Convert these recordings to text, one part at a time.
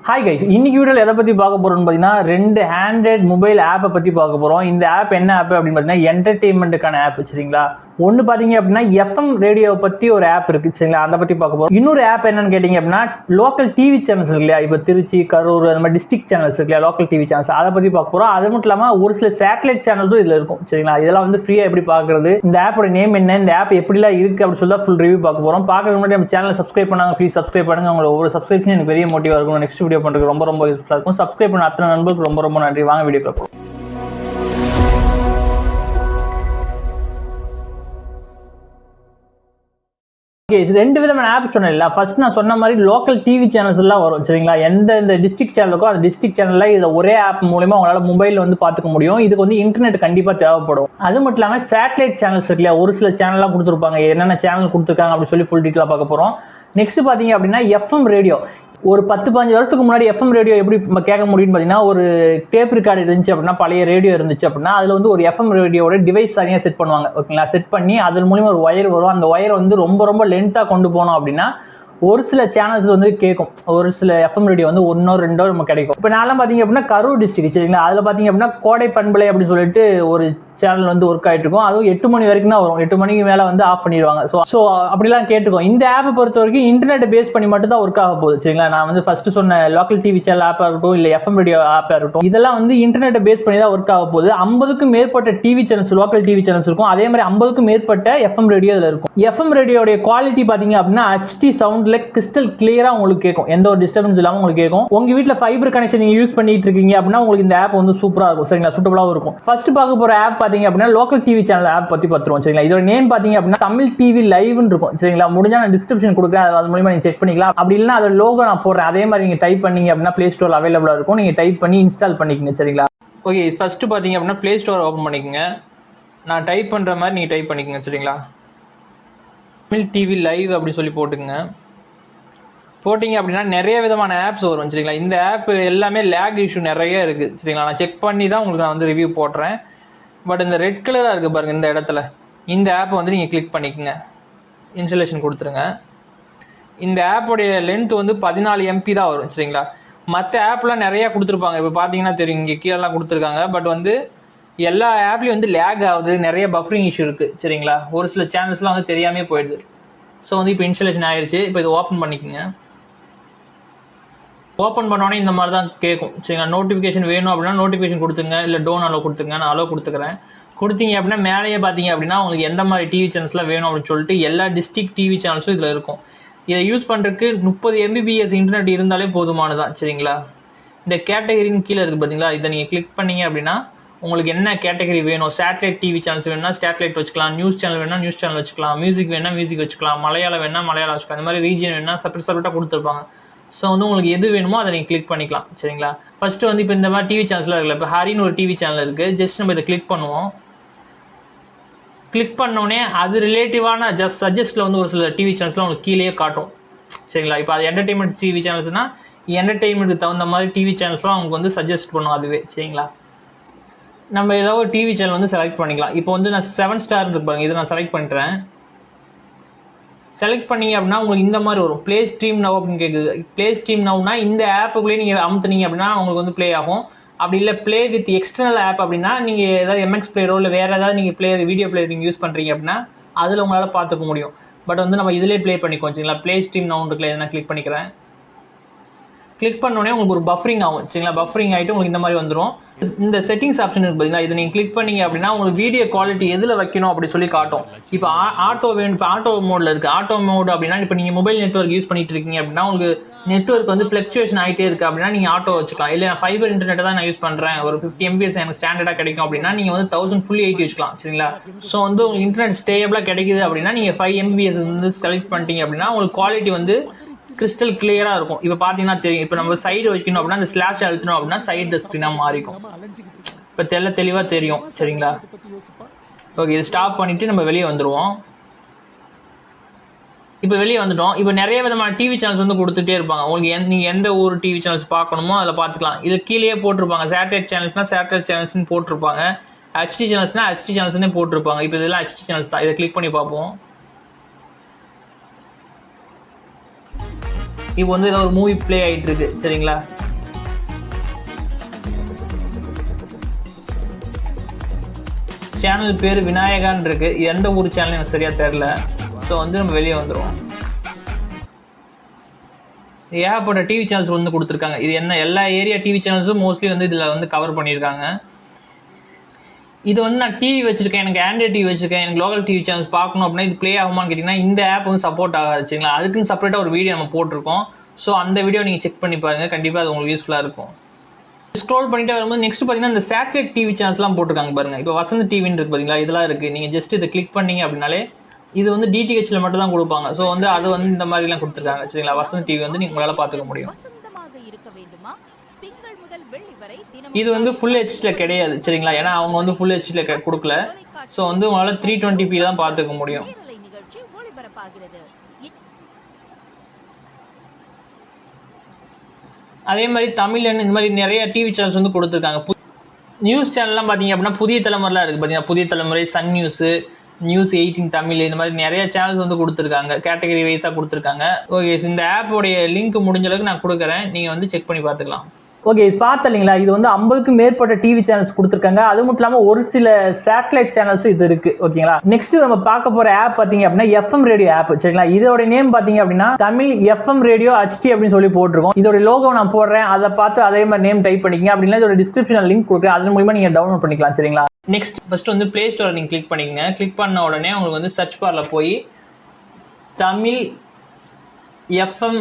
Hi guys, இன்னைக்கு வீடியோவில் எதை பற்றி பார்க்க போகிறோம்னு பார்த்தீங்கன்னா 2 ஆண்ட்ராய்ட் மொபைல் ஆப்பை பற்றி பார்க்க போகிறோம். இந்த ஆப் என்ன ஆப் அப்படின்னு பார்த்தீங்கன்னா என்டர்டெயின்மெண்ட்டுக்கான ஆப் சரிங்களா. ஒன்று பார்த்தீங்க அப்படின்னா எஃப்எம் ரேடியோவை பற்றி ஒரு ஆப் இருக்குது சரிங்களா, அதை பற்றி பார்க்க போகிறோம். இன்னொரு ஆப் என்னன்னு கேட்டிங்க அப்படின்னா லோக்கல் டிவி சேனல்ஸ் இருக்கு இல்லையா, இப்போ திருச்சி, கரூர் அந்த மாதிரி டிஸ்ட்ரிக்ட் சேனல்ஸ் இருக்கு இல்லையா, லோக்கல் டிவி சேனல்ஸ், அதை பற்றி பார்க்க போகிறோம். அது மட்டும் இல்லாமல் ஒரு சில சேட்டலைட் சேனல்ஸும் இதில் இருக்கும் சரிங்களா. இதெல்லாம் வந்து ஃப்ரீயாக எப்படி பார்க்குறது, இந்த ஆப்போட நேம் என்ன, இந்த ஆப் எப்படிலாம் இருக்குது அப்படின்னு சொல்லி ஃபுல் ரிவ்யூ பார்க்க போகிறோம். பார்க்கறதுக்கு முன்னாடி நம்ம சேனலை சப்ஸ்கிரைப் பண்ணாங்க, ப்ளீஸ் சப்ஸ்கிரைப் பண்ணுங்க. உங்களோட ஒரு சப்ஸ்கிரிப்ஷன் எனக்கு பெரிய மோட்டிவாக இருக்கும். நெக்ஸ்ட் வீடியோ பண்ணுறது ரொம்ப யூஸ்ஃபுல்லாக இருக்கும். சப்ஸ்கிரைப் பண்ண அத்தனை நண்பர்களுக்கு ரொம்ப நன்றி. வாங்க வீடியோக்குள்ள போகலாம். ரெண்டு விதமான ஆப் சொன்னேன் இல்லை. ஃபர்ஸ்ட் நான் சொன்ன மாதிரி லோக்கல் டிவி சேனல்ஸ் எல்லாம் வரும் சரிங்களா. எந்த டிஸ்ட்ரிக்ட் சேனலுக்கோ அந்த டிஸ்ட்ரிக்ட் சேனல்ல இதை ஒரே ஆப் மூலமா உங்களால மொபைல் வந்து பார்த்துக்க முடியும். இதுக்கு வந்து இன்டர்நெட் கண்டிப்பா தேவைப்படும். அது மட்டும் இல்லாமல் சேட்டலைட் சேனல்ஸ் இருக்கு இல்லையா, ஒரு சில சேனல்லாம் கொடுத்துருப்பாங்க. என்னென்ன சேனல் கொடுத்துருக்காங்க அப்படின்னு சொல்லி ஃபுல் டீட்டெயிலாக பார்க்க போறோம். நெக்ஸ்ட் பாத்தீங்க அப்படின்னா எஃப்எம் ரேடியோ. ஒரு 10-15 வருஷத்துக்கு முன்னாடி எஃப்எம் ரேடியோ எப்படி கேட்க முடியும்னு பார்த்தீங்கன்னா, ஒரு டேப் ரெக்கார்டு இருந்துச்சு அப்படின்னா, பழைய ரேடியோ இருந்துச்சு அப்படின்னா, அதில் வந்து ஒரு எஃப்எம் ரேடியோட டிவைஸ் தனியாக செட் பண்ணுவாங்க ஓகேங்களா. செட் பண்ணி அதன் மூலியமாக ஒரு ஒயர் வரும். அந்த ஒயர் வந்து ரொம்ப லென்த்தாக கொண்டு போனோம் அப்படின்னா ஒரு சில சேனல்ஸ் வந்து கேட்கும். ஒரு சில எஃப்எம் ரேடியோ வந்து 1-2 நம்ம கிடைக்கும். இப்போ நான்லாம் பார்த்தீங்க அப்படின்னா கரூர் டிஸ்ட்ரிக்ட் சரிங்களா, அதில் பார்த்தீங்க அப்படின்னா கோடை பண்பலை அப்படின்னு சொல்லிட்டு ஒரு சேனல் வந்து ஒர்க் ஆகிட்டு இருக்கும். அதுவும் 8 மணி வரைக்கும் தான் வரும். 8 மணிக்கு மேலே வந்து ஆஃப் பண்ணிடுவாங்க. ஸோ அப்படிலாம் கேட்டுக்கோம். இந்த ஆப்பை பொறுத்த வரைக்கும் இன்டர்நெட் பேஸ் பண்ணி மட்டும் தான் ஒர்க் ஆக போகுது சரிங்களா. நான் வந்து ஃபர்ஸ்ட் சொன்ன லோக்கல் டிவி சேனல் ஆப்பாக இருக்கட்டும், இல்லை எஃப்எம் ரேடியோ ஆப்பாக இருக்கட்டும், இதெல்லாம் வந்து இன்டர்நெட்டை பேஸ் பண்ணி தான் ஒர்க் ஆக போகுது. 50க்கும் மேற்பட்ட TV channels, local TV channels இருக்கும். அதே மாதிரி 50க்கும் மேற்பட்ட எஃப்எம் ரேடியோ இதில் இருக்கும். எஃப்எம் ரேடியோடைய குவாலிட்டி பார்த்தீங்க அப்படின்னா HD சவுண்ட்ல கிறிஸ்டல் கிளியரா உங்களுக்கு கேட்கும். எந்த ஒரு டிஸ்டர்பன்ஸ் இல்லாமல் உங்களுக்கு கேட்கும். உங்க வீட்டில் ஃபைபர் கனெக்ஷன் நீங்க யூஸ் பண்ணிட்டு இருக்கீங்க அப்படின்னா உங்களுக்கு இந்த ஆப் வந்து சூப்பராக இருக்கும் சரிங்களா, சூட்டபிளாகவும் இருக்கும். ஃபர்ஸ்ட் பார்க்க போற ஆப் பார்த்தீங்க அப்படின்னா லோக்கல் டிவி சேனல் ஆப் பத்தி பார்த்துருவோம் சரிங்களா. இதோட நேம் பாத்தீங்க அப்படின்னா தமிழ் டிவி லைவ்னு இருக்கும் சரிங்களா. முடிஞ்சா நான் டிஸ்கிரிப்ஷன் கொடுக்குறேன், அது மூலமா நீங்க செக் பண்ணிக்கலாம். அப்படி இல்லைன்னா அதோட லோகோ நான் போடுறேன். அதே மாதிரி நீங்க டைப் பண்ணீங்க அப்படின்னா பிளே ஸ்டோர் அவைலபிளா இருக்கும். நீங்க டைப் பண்ணி இன்ஸ்டால் பண்ணிக்கங்க சரிங்களா. ஓகே, ஃபர்ஸ்ட் பாத்தீங்க அப்படின்னா பிளே ஸ்டோர் ஓப்பன் பண்ணிக்கங்க. நான் டைப் பண்ற மாதிரி நீங்க டைப் பண்ணிக்கங்க சரிங்களா. தமிழ் டிவி லைவ் அப்படி சொல்லி போட்டுங்க. போட்டிங்க அப்படின்னா நிறைய விதமான ஆப்ஸ் வரும் சரிங்களா. இந்த ஆப் எல்லாமே லேக் இஷ்யூ நிறைய இருக்குது சரிங்களா. நான் செக் பண்ணி தான் உங்களுக்கு நான் வந்து ரிவ்யூ போடுறேன். பட் இந்த ரெட் கலராக இருக்குது பாருங்கள், இந்த இடத்துல இந்த ஆப்பை வந்து நீங்கள் கிளிக் பண்ணிக்கோங்க. இன்ஸ்டாலேஷன் கொடுத்துருங்க. இந்த ஆப்போடைய லென்த் வந்து 14 MB தான் வரும் சரிங்களா. மற்ற ஆப்லாம் நிறையா கொடுத்துருப்பாங்க. இப்போ பார்த்தீங்கன்னா தெரியும், இங்கே கீழெல்லாம் கொடுத்துருக்காங்க. பட் வந்து எல்லா ஆப்லேயும் வந்து லேக் ஆகுது, நிறைய பஃபரிங் இஷ்யூ இருக்குது சரிங்களா. ஒரு சில சேனல்ஸ்லாம் வந்து தெரியாமே போயிடுது. ஸோ வந்து இப்போ இன்ஸ்டாலேஷன் ஆயிடுச்சு. இப்போ இதை ஓப்பன் பண்ணிக்கோங்க. ஓப்பன் பண்ணோடனே இந்த மாதிரி தான் கேட்கும் சரிங்களா. நோட்டிஃபிகேஷன் வேணும் அப்படின்னா நோட்டிஃபிகேஷன் கொடுத்துங்க, இல்லை டோன் அலோ கொடுத்துங்க. நான் அலோ கொடுத்துக்கிறேன். கொடுத்தீங்க அப்படின்னா மேலேயே பார்த்தீங்க அப்படின்னா உங்களுக்கு எந்த மாதிரி டிவி சேனல்ஸ்லாம் வேணும் அப்படின்னு சொல்லிட்டு எல்லா டிஸ்ட்ரிக்ட் டிவி சேனல்ஸும் இதில் இருக்கும். இதை யூஸ் பண்ணுறதுக்கு 30 Mbps இன்டர்நெட் இருந்தாலே போதுமானதான் சரிங்களா. இந்த கேட்டகரின்னு கீழே இருக்குது பார்த்தீங்களா, இதை நீங்கள் கிளிக் பண்ணீங்க அப்படின்னா உங்களுக்கு என்ன கேட்டகரி வேணும், சேட்டலைட் டிவி சேனல்ஸ் வேணும்னா சேட்டலைட் வச்சுக்கலாம், நியூஸ் சேனல் வேணா நியூஸ் சேனல் வச்சுக்கலாம், மியூசிக் வேணா மியூசிக் வச்சுக்கலாம், மலையாளம் வேணா மலையாளம் வச்சுக்கலாம். இந்த மாதிரி ரீஜன் வேணா செப்பரேட்டாக கொடுத்துருப்பாங்க. ஸோ வந்து உங்களுக்கு எது வேணுமோ அதை நீங்கள் கிளிக் பண்ணிக்கலாம் சரிங்களா. ஃபர்ஸ்ட்டு வந்து இப்போ இந்த மாதிரி டிவி சேனல்ஸ்லாம் இருக்குல்ல, இப்போ ஹரின்னு ஒரு டிவி சேனல் இருக்குது. ஜஸ்ட் நம்ம இதை கிளிக் பண்ணுவோம். கிளிக் பண்ணோடனே அது ரிலேட்டிவான சஜஸ்ட்டில் வந்து ஒரு சில டிவி சேனல்ஸ்லாம் உங்களுக்கு கீழே காட்டும் சரிங்களா. இப்போ அது என்டர்டெயின்மெண்ட் டிவி சேனல்ஸ்னால் என்டர்டெயின்மெண்ட்டுக்கு தகுந்த மாதிரி டிவி சேனல்ஸ்லாம் உங்களுக்கு வந்து சஜஸ்ட் பண்ணும் அதுவே சரிங்களா. நம்ம ஏதாவது ஒரு டிவி சேனல் வந்து செலக்ட் பண்ணிக்கலாம். இப்போ வந்து நான் 7 ஸ்டார் இருப்பாங்க, இதை நான் செலக்ட் பண்ணுறேன். செலக்ட் பண்ணிங்க அப்படின்னா உங்களுக்கு இந்த மாதிரி வரும், ப்ளே ஸ்ட்ரீம் நவ் அப்படின்னு கேட்குது. ப்ளே ஸ்ட்ரீம் நவ்னா இந்த ஆப்புக்குள்ளேயே நீங்கள் அமுத்துனீங்க அப்படின்னா உங்களுக்கு வந்து ப்ளே ஆகும். அப்படி இல்லை ப்ளே வித் எக்ஸ்டர்னல் ஆப் அப்படின்னா நீங்கள் ஏதாவது MX பிளேயரோ இல்லை வேறு ஏதாவது நீங்கள் வீடியோ பிளேயர் நீங்கள் யூஸ் பண்ணுறீங்க அப்படின்னா அதில் உங்களால் பார்த்துக்க முடியும். பட் வந்து நம்ம இதிலே ப்ளே பண்ணிக்கோம் சரிங்களா. ப்ளே ஸ்ட்ரீம் நவ் இருக்குல்ல, இதை நான் கிளிக் பண்ணிக்கிறேன். கிளிக் பண்ணோடனே உங்களுக்கு ஒரு பஃபரிங் ஆகும் சரிங்களா. பஃபரிங் ஆகிட்டு உங்களுக்கு இந்த மாதிரி வந்துடும். இந்த செட்டிங்ஸ் ஆப்ஷன் இருக்கு பார்த்தீங்களா, இதை நீங்கள் கிளிக் பண்ணீங்க அப்படின்னா உங்களுக்கு வீடியோ குவாலிட்டி எதில் வைக்கணும் அப்படி சொல்லி காட்டும். இப்போ ஆட்டோ வேணும், இப்போ ஆட்டோ மோடில் இருக்குது. ஆட்டோ மோட் அப்படின்னா இப்போ நீங்கள் மொபைல் நெட்வொர்க் யூஸ் பண்ணிட்டு இருக்கீங்க அப்படின்னா உங்களுக்கு நெட்வொர்க் வந்து ஃப்ளக்சுவேஷன் ஆகிட்டே இருக்குது அப்படின்னா நீங்கள் ஆட்டோ வச்சுக்கலாம். இல்லை நான் ஃபைபர் இன்டர்நெட் தான் நான் யூஸ் பண்ணுறேன், ஒரு 50 MBs எனக்கு ஸ்டாண்டர்டாக கிடைக்கும் அப்படின்னா நீங்கள் வந்து 1080 வச்சுக்கலாம் சரிங்களா. ஸோ வந்து உங்களுக்கு இன்டர்நெட் ஸ்டேபிளாக கிடைக்குது அப்படின்னா நீங்கள் 5 MBs வந்து செலக்ட் பண்ணிட்டீங்க அப்படின்னா உங்களுக்கு குவாலிட்டி வந்து கிறிஸ்டல் கிளியராக இருக்கும். இப்போ பார்த்தீங்கன்னா தெரியும், இப்போ நம்ம சைடு வைக்கணும் அப்படின்னா அந்த ஸ்லாஷ் அழுத்தணும் அப்படின்னா சைடு ஸ்க்ரீனாக மாறிக்கும். இப்போ தெளிவாக தெரியும் சரிங்களா. ஓகே, இது ஸ்டாப் பண்ணிவிட்டு நம்ம வெளியே வந்துடுவோம். இப்போ வெளியே வந்துட்டோம். இப்போ நிறைய விதமான டிவி சேனல்ஸ் வந்து கொடுத்துட்டே இருப்பாங்க. உங்களுக்கு நீங்கள் எந்த ஒரு டிவி சேனல்ஸ் பார்க்கணுமோ அதில் பார்த்துக்கலாம். இது கீழே போட்டிருப்பாங்க. சேட்டலைட் சேனல்ஸ்னால் சேட்டலைட் சேனல்ஸ்னு போட்டிருப்பாங்க, HD சேனல்ஸ்னால் HD சேனல்ஸ்னே போட்டிருப்பாங்க. இப்போ இதெல்லாம் HD சேனல்ஸ் தான். இதை கிளிக் பண்ணி பார்ப்போம். இப்போ வந்து ஏதோ ஒரு மூவி ப்ளே ஆகிட்டு இருக்கு சரிங்களா. சேனல் பேர் விநாயகான்னு இருக்கு. எந்த ஊர் சேனல் எனக்கு சரியா தெரியல. ஸோ வந்து நம்ம வெளியே வந்துடுவோம். ஏகப்பட்ட டிவி சேனல்ஸ் வந்து கொடுத்துருக்காங்க. இது என்ன எல்லா ஏரியா டிவி சேனல்ஸும் மோஸ்ட்லி வந்து இதில் வந்து கவர் பண்ணியிருக்காங்க. இது வந்து நான் டிவி வச்சிருக்கேன், எனக்கு ஆண்ட்ராய்ட் டிவி வச்சிருக்கேன், எனக்கு லோக்கல் டிவி சேனல்ஸ் பார்க்கணும் அப்படின்னா இது ப்ளே ஆகுமான்னு கேட்டிங்கன்னா இந்த ஆப் வந்து சப்போர்ட் ஆகாதுங்களா. அதுக்குன்னு செப்பரேட்டாக ஒரு வீடியோ நம்ம போட்டிருக்கோம். ஸோ அந்த வீடியோ நீங்கள் செக் பண்ணி பாருங்கள், கண்டிப்பாக அது உங்களுக்கு யூஸ்ஃபுல்லாக இருக்கும். ஸ்க்ரோல் பண்ணிட்டே வரும்போது நெக்ஸ்ட் பார்த்தீங்கன்னா இந்த சேட்டலைட் டிவி சேனல்ஸ்லாம் போட்டிருக்காங்க பாருங்கள். இப்போ வசந்த் டிவின்னு இருக்கு பார்த்தீங்களா, இதெல்லாம் இருக்குது. நீங்கள் ஜஸ்ட் இதை கிளிக் பண்ணீங்க அப்படின்னாலே இது வந்து டிடிஹெச்ல மட்டும் தான் கொடுப்பாங்க. ஸோ வந்து அது வந்து இந்த மாதிரிலாம் கொடுத்துருக்காங்க சரிங்களா. வசந்த் டிவி வந்து உங்களால் பார்த்துக்க முடியும். இது வந்து ஃபுல் ஹெச்டில கிடையாது சரிங்களா, ஏன்னா அவங்க வந்து ஃபுல் ஹெச்டில கொடுக்கல. ஸோ வந்து உங்களால் 320p தான் பார்த்துக்க முடியும். அதே மாதிரி தமிழன் இந்த மாதிரி நிறைய டிவி சேனல்ஸ் வந்து கொடுத்துருக்காங்க. நியூஸ் சேனல்லாம் பார்த்தீங்க அப்படின்னா புதிய தலைமுறைலாம் இருக்குது பார்த்தீங்கன்னா, புதிய தலைமுறை, சன் நியூஸு, நியூஸ் 18 தமிழ், இந்த மாதிரி நிறைய சேனல்ஸ் வந்து கொடுத்துருக்காங்க. கேட்டகரி வைஸாக கொடுத்துருக்காங்க. ஓகே, இந்த ஆப்போடைய லிங்க் முடிஞ்ச அளவுக்கு நான் கொடுக்குறேன், நீங்கள் வந்து செக் பண்ணி பார்த்துக்கலாம். ஓகே, பார்த்த இல்லைங்களா, இது வந்து 50க்கும் மேற்பட்ட டிவி சேனல்ஸ் கொடுத்துருக்காங்க. அது மட்டும் இல்லாமல் ஒரு சில சேட்டலைட் சேனல்ஸ் இது இருக்கு. ஓகேங்களா. நெக்ஸ்ட் நம்ம பார்க்க போற ஆப் பார்த்தீங்க அப்படின்னா எஃப்எம் ரேடியோ ஆப் சரிங்களா. இதோட நேம் பார்த்தீங்க அப்படின்னா தமிழ் எஃப்எம் ரேடியோ ஹெச்டி அப்படின்னு சொல்லி போட்டிருக்கோம். இதோட லோகோ நான் போடுறேன், அதை பார்த்து அதே மாதிரி நேம் டைப் பண்ணிக்கங்க. அப்படின்னா இதோட டிஸ்கிரிப்ஷன் லிங்க் கொடுக்குறேன், அதன் மூலமா நீங்க டவுன்லோட் பண்ணிக்கலாம் சரிங்களா. நெக்ஸ்ட் ஃபர்ஸ்ட் வந்து பிளே ஸ்டோர் நீங்க கிளிக் பண்ணிக்கங்க. கிளிக் பண்ண உடனே உங்களுக்கு வந்து சர்ச் பார்ல போய் தமிழ் எஃப்எம்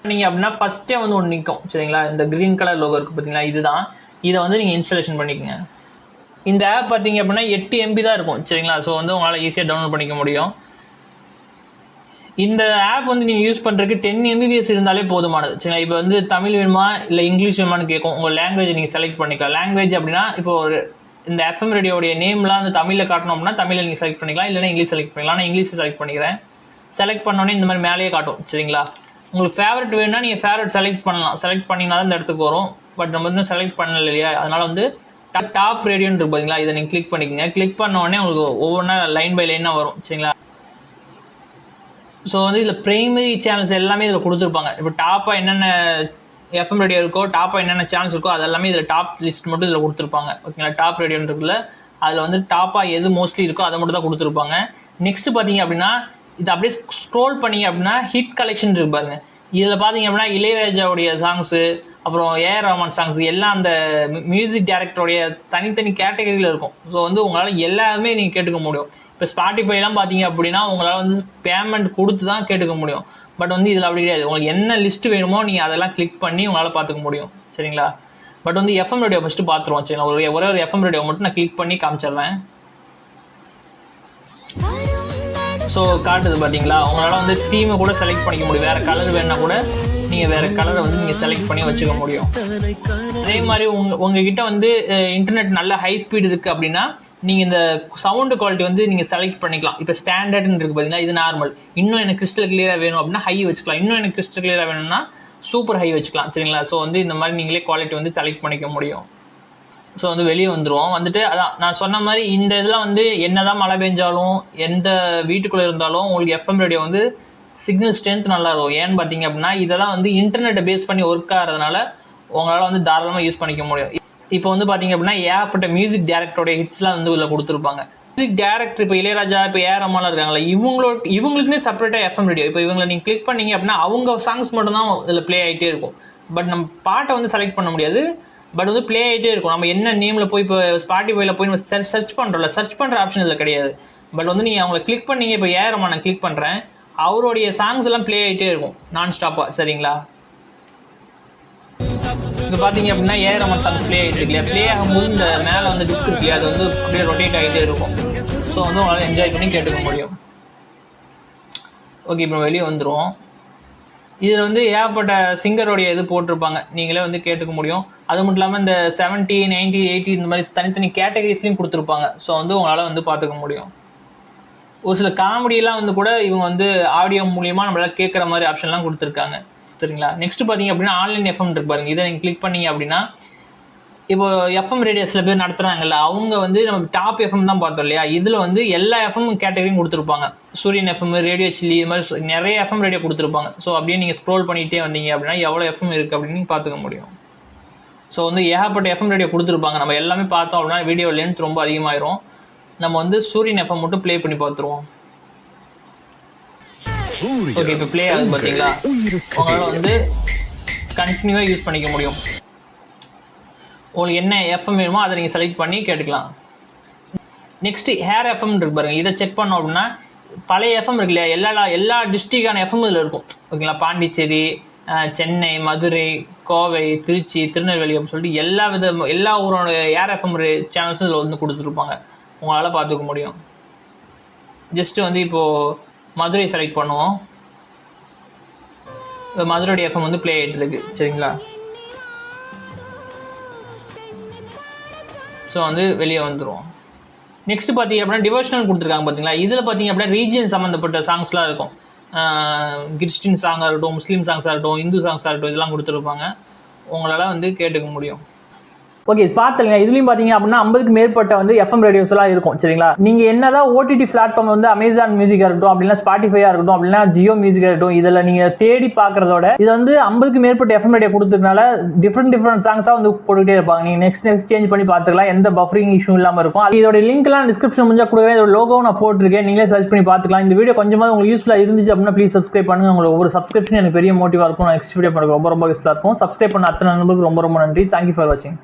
நீங்கள் அப்படின்னா ஃபஸ்ட்டே வந்து ஒன்று நிற்கும் சரிங்களா. இந்த க்ரீன் கலர் லோகோ இருக்குது பார்த்தீங்களா, இதுதான். இதை வந்து நீங்கள் இன்ஸ்டாலேஷன் பண்ணிக்கோங்க. இந்த ஆப் பார்த்தீங்க அப்படின்னா 8 MB தான் இருக்கும் சரிங்களா. ஸோ வந்து உங்களால் ஈஸியாக டவுன்லோட் பண்ணிக்க முடியும். இந்த ஆப் வந்து நீங்கள் யூஸ் பண்ணுறதுக்கு 10 MBPS இருந்தாலே போதுமானது சரிங்களா. இப்போ வந்து தமிழ் வேணுமா இல்லை இங்கிலீஷ் வேணுமான்னு கேட்கும். உங்கள் லாங்குவேஜ் நீங்கள் செலக்ட் பண்ணிக்கலாம். லாங்குவேஜ் அப்படின்னா இப்போ ஒரு இந்த எஃப்எம் ரேடியோடைய நேம்லாம் வந்து தமிழில் காட்டணும் அப்படின்னா தமிழில் நீங்கள் செலக்ட் பண்ணிக்கலாம், இல்லைன்னா இங்கிலீஷ் செலக்ட் பண்ணிக்கலாம். நான் இங்கிலீஷ் செலக்ட் பண்ணிக்கிறேன். செலக்ட் பண்ணோன்னே இந்த மாதிரி மேலேயே காட்டும் சரிங்களா. உங்களுக்கு ஃபேவரட் வேணும்னா நீங்கள் ஃபேவரட் செலக்ட் பண்ணலாம். செலக்ட் பண்ணிங்கன்னா தான் இந்த இடத்துக்கு வரும். பட் நம்ம வந்து செலக்ட் பண்ணல இல்லையா, அதனால வந்து டாப் ரேடியோன்னு இருக்கு பார்த்தீங்களா, இதை நீங்கள் கிளிக் பண்ணிக்கோங்க. கிளிக் பண்ண உடனே உங்களுக்கு ஒவ்வொன்றா லைன் பை லைனாக வரும் சரிங்களா. ஸோ வந்து இதில் பிரைமரி சேனல்ஸ் எல்லாமே இதில் கொடுத்துருப்பாங்க. இப்போ டாப்பாக என்னென்ன எஃப்எம் ரேடியோ இருக்கோ, டாப்பாக என்னென்ன சேனல்ஸ் இருக்கோ அது எல்லாமே இதில் டாப் லிஸ்ட் மட்டும் இதில் கொடுத்துருப்பாங்க. ஓகேங்களா. டாப் ரேடியோன்னு இருக்குல்ல, அதில் வந்து டாப்பாக எது மோஸ்ட்லி இருக்கோ அதை மட்டும் தான் கொடுத்துருப்பாங்க. நெக்ஸ்ட் பார்த்தீங்க அப்படின்னா இது அப்படியே ஸ்க்ரோல் பண்ணிங்க அப்படின்னா ஹிட் கலெக்ஷன் இருக்கு பாருங்க. இதில் பார்த்தீங்க அப்படின்னா இளையராஜாவுடைய சாங்ஸு, அப்புறம் ஏஆர் ரஹ்மான் சாங்ஸ் எல்லாம் அந்த மியூசிக் டைரக்டருடைய தனித்தனி கேட்டகரியில் இருக்கும். ஸோ வந்து உங்களால் எல்லாருமே நீங்கள் கேட்டுக்க முடியும். இப்போ ஸ்பாட்டிஃபைலாம் பார்த்தீங்க அப்படின்னா உங்களால் வந்து பேமெண்ட் கொடுத்து தான் கேட்டுக்க முடியும். பட் வந்து இதில் அப்படி கிடையாது. உங்களுக்கு என்ன லிஸ்ட் வேணுமோ நீங்கள் அதெல்லாம் கிளிக் பண்ணி உங்களால் பார்த்துக்க முடியும் சரிங்களா. பட் வந்து எஃப்எம் ரேடியோ ஃபஸ்ட்டு பார்த்துருவோம் சரிங்களா. ஒரே ஒரு எஃப்எம் ரேடியோ மட்டும் நான் கிளிக் பண்ணி காமிச்சிடுறேன். ஸோ காட்டுது பார்த்தீங்களா. உங்களால் வந்து தீமை கூட செலக்ட் பண்ணிக்க முடியும். வேறு கலர் வேணுன்னா கூட நீங்கள் வேறு கலரை வந்து நீங்கள் செலக்ட் பண்ணி வச்சுக்க முடியும். அதே மாதிரி உங்ககிட்ட வந்து இன்டர்நெட் நல்ல ஹை ஸ்பீடு இருக்குது அப்படின்னா நீங்கள் இந்த சவுண்டு குவாலிட்டி வந்து நீங்கள் செலக்ட் பண்ணிக்கலாம். இப்போ ஸ்டாண்டர்ட்னு இருக்குது பார்த்தீங்கன்னா, இது நார்மல். இன்னும் எனக்கு கிறிஸ்டல் கிளியராக வேணும் அப்படின்னா ஹை வச்சுக்கலாம். இன்னும் எனக்கு கிறிஸ்டல் கிளியராக வேணும்னா சூப்பர் ஹை வச்சுக்கலாம் சரிங்களா. ஸோ வந்து இந்த மாதிரி நீங்களே குவாலிட்டி வந்து செலக்ட் பண்ணிக்க முடியும். ஸோ வந்து வெளியே வந்துடுவோம். வந்துட்டு அதான் நான் சொன்ன மாதிரி இந்த இதெல்லாம் வந்து என்னதான் மழை பெஞ்சாலும் எந்த வீட்டுக்குள்ளே இருந்தாலும் உங்களுக்கு எஃப்எம் ரேடியோ வந்து சிக்னல் ஸ்ட்ரென்த் நல்லா இருக்கும். ஏன்னு பார்த்தீங்க அப்படின்னா இதெல்லாம் வந்து இன்டர்நெட்டை பேஸ் பண்ணி ஒர்க் ஆகிறதுனால உங்களால் வந்து தாராளமாக யூஸ் பண்ணிக்க முடியும். இப்போ வந்து பார்த்தீங்க அப்படின்னா ஏகப்பட்ட மியூசிக் டைரக்டருடைய ஹிட்ஸ்லாம் வந்து இதில் கொடுத்துருப்பாங்க. மியூசிக் டைரக்டர் இப்போ இளையராஜா, இப்போ ஏஆர் ரஹ்மான்லாம் இருக்காங்களா, இவங்களுக்குமே செப்பரேட்டாக எஃப்எம் ரேடியோ. இப்போ இவங்களை நீங்கள் கிளிக் பண்ணீங்க அப்படின்னா அவங்க சாங்ஸ் மட்டும் தான் இதில் ப்ளே ஆகிட்டே இருக்கும். பட் நம்ம பாட்டை வந்து செலக்ட் பண்ண முடியாது. பட் வந்து ப்ளே ஆகிட்டே இருக்கும். நம்ம என்ன நேமில் போய் இப்போ ஸ்பாட்டிஃபைல போய் நம்ம சர்ச் பண்ணுறோம்ல, சர்ச் பண்ணுற ஆப்ஷன் இதில் கிடையாது. பட் வந்து நீங்கள் அவங்கள கிளிக் பண்ணீங்க. இப்போ ஏஆர் ரஹ்மான் நான் கிளிக் பண்ணுறேன், அவருடைய சாங்ஸ் எல்லாம் ப்ளே ஆகிட்டே இருக்கும் நான் ஸ்டாப்பாக சரிங்களா. இப்போ பார்த்தீங்க அப்படின்னா ஏஆர் ரஹ்மான் சாங்ஸ் ப்ளே ஆகிட்டு இருக்கு. ப்ளே ஆகும்போது இந்த மேலே வந்து டிஸ்க் இருக்கு, அது வந்து அப்படியே ரொட்டேட் ஆகிட்டே இருக்கும். ஸோ வந்து உங்களால் என்ஜாய் பண்ணி கேட்டுக்க முடியும். ஓகே, இப்போ வெளியே வந்துடுவோம். இதில் வந்து ஏகப்பட்ட சிங்கருடைய இது போட்டிருப்பாங்க, நீங்களே வந்து கேட்டுக்க முடியும். அது மட்டும் இல்லாமல் இந்த 70, 90, 80 இந்த மாதிரி தனித்தனி கேட்டகரிஸ்லையும் கொடுத்துருப்பாங்க. ஸோ வந்து உங்களால் வந்து பார்த்துக்க முடியும். ஒரு சில காமெடியெல்லாம் வந்து கூட இவங்க வந்து ஆடியோ மூலியமாக நம்மளால் கேட்குற மாதிரி ஆப்ஷன்லாம் கொடுத்துருக்காங்க சரிங்களா. நெக்ஸ்ட் பார்த்தீங்க அப்படின்னா ஆன்லைன் எஃப்எம் இருக்கு பாருங்க. இதை நீங்கள் கிளிக் பண்ணீங்க அப்படின்னா இப்போ எஃப்எம் ரேடியோ சில பேர் நடத்துறாங்கல்ல, அவங்க வந்து நம்ம டாப் எஃப்எம் தான் பார்த்தோம் இல்லையா, இதில் வந்து எல்லா எஃப்எம் கேட்டகரியும் கொடுத்துருப்பாங்க. சூரியன் எஃப்எம், ரேடியோ சில்லி, இது மாதிரி நிறைய எஃப்எம் ரேடியோ கொடுத்துருப்பாங்க. ஸோ அப்படியே நீங்கள் ஸ்க்ரோல் பண்ணிகிட்டே வந்தீங்க அப்படின்னா எவ்வளோ எஃப்எம் இருக்குது அப்படின்னு பார்த்துக்க முடியும். ஸோ வந்து ஏகப்பட்ட எஃப்எம் ரேடியோ கொடுத்துருப்பாங்க. நம்ம எல்லாமே பார்த்தோம் அப்படின்னா வீடியோ லென்த் ரொம்ப அதிகமாயிரும். நம்ம வந்து சூரியன் எஃப்எம் மட்டும் ப்ளே பண்ணி பார்த்துருவோம். ஓகே, இப்போ ப்ளே ஆகுது பார்த்தீங்களா, உங்களால் வந்து கண்டினியூவாக யூஸ் பண்ணிக்க முடியும். உங்களுக்கு என்ன எஃப்எம் வேணுமோ அதை நீங்கள் செலக்ட் பண்ணி கேட்டுக்கலாம். நெக்ஸ்ட்டு ஹேர் எஃப்எம் இருக்கு பாருங்கள், இதை செக் பண்ணோம் அப்படின்னா பழைய எஃப்எம் இருக்கு இல்லையா, எல்லா டிஸ்ட்ரிக்டான எஃப்எம் இதில் இருக்கும் ஓகேங்களா. பாண்டிச்சேரி, சென்னை, மதுரை, கோவை, திருச்சி, திருநெல்வேலி அப்படின்னு சொல்லிட்டு எல்லா ஊரோட ஏர் எஃப்எம் சேனல்ஸும் இதில் வந்து கொடுத்துருப்பாங்க. உங்களால் பார்த்துக்க முடியும். ஜஸ்ட்டு வந்து இப்போது மதுரை செலக்ட் பண்ணுவோம். இப்போ மதுரையோட எஃப்எம் வந்து ப்ளே ஆகிட்டு இருக்கு சரிங்களா. ஸோ வந்து வெளியே வந்துடும். நெக்ஸ்ட் பார்த்தீங்க அப்படின்னா டிவோஷனல் கொடுத்துருக்காங்க பார்த்தீங்களா. இதில் பார்த்தீங்க அப்படின்னா ரீஜியன் சம்மந்தப்பட்ட சாங்ஸ்லாம் இருக்கும். கிறிஸ்டின் சாங்காக இருக்கட்டும், முஸ்லீம் சாங்ஸாக இருக்கட்டும், இந்து சாங்ஸாக இருக்கட்டும், இதெல்லாம் கொடுத்துருப்பாங்க. உங்களால் வந்து கேட்டுக்க முடியும். ஓகே, பார்த்துங்க. இதுலையும் பார்த்தீங்க அப்படின்னா 50க்கு மேற்பட்ட வந்து எஃப்எம் ரேடியோஸ் எல்லாம் இருக்கும் சரிங்களா. நீங்கள் என்னதான் ஓடிடி பிளாட்ஃபார்ம் வந்து அமேசான் மியூசிக்காக இருக்கட்டும், அப்படின்னா ஸ்பாட்டிஃபையாக இருக்கட்டும், அப்படின்னா ஜியோ மியூசிக்காக இருக்கட்டும், இதில் நீங்கள் தேடி பார்க்குறதோட இது வந்து 50க்கு மேற்பட்ட எஃப்எம் ரேடியோ கொடுத்ததுனால டிஃப்ரெண்ட் சாங்ஸாக வந்து போட்டுக்கிட்டே இருப்பாங்க. நீங்கள் நெக்ஸ்ட் சேஞ்ச் பண்ணி பார்த்துக்கலாம். எந்த பஃபரிங் இஷ்யூ இல்லாமல் இருக்கும். இதோட லிங்க்லாம் டிஸ்கிரிப்ஷன் முடிஞ்சா கொடுக்குறேன். இதோட லோகோ நான் போட்டிருக்கேன், நீங்களே சர்ச் பண்ணி பார்த்துக்கலாம். இந்த வீடியோ கொஞ்சமாக உங்களுக்கு யூஸ்ஃபுல்லாக இருந்துச்சு அப்படின்னா ப்ளீஸ் சப்ஸ்கிரைப் பண்ணுங்க. உங்களுக்கு ஒரு சப்ஸ்கிரிப்ஷன் எனக்கு பெரிய மோட்டிவாக இருக்கும். நெக்ஸ்ட் வீடியோ பண்ணுறது ரொம்ப யூஸ்ஃபுல்லாக இருக்கும். சப்ஸ்கிரைப் பண்ண அத்தனை நண்பர்களுக்கு ரொம்ப நன்றி. தேங்க்யூ ஃபார் வாட்சிங்.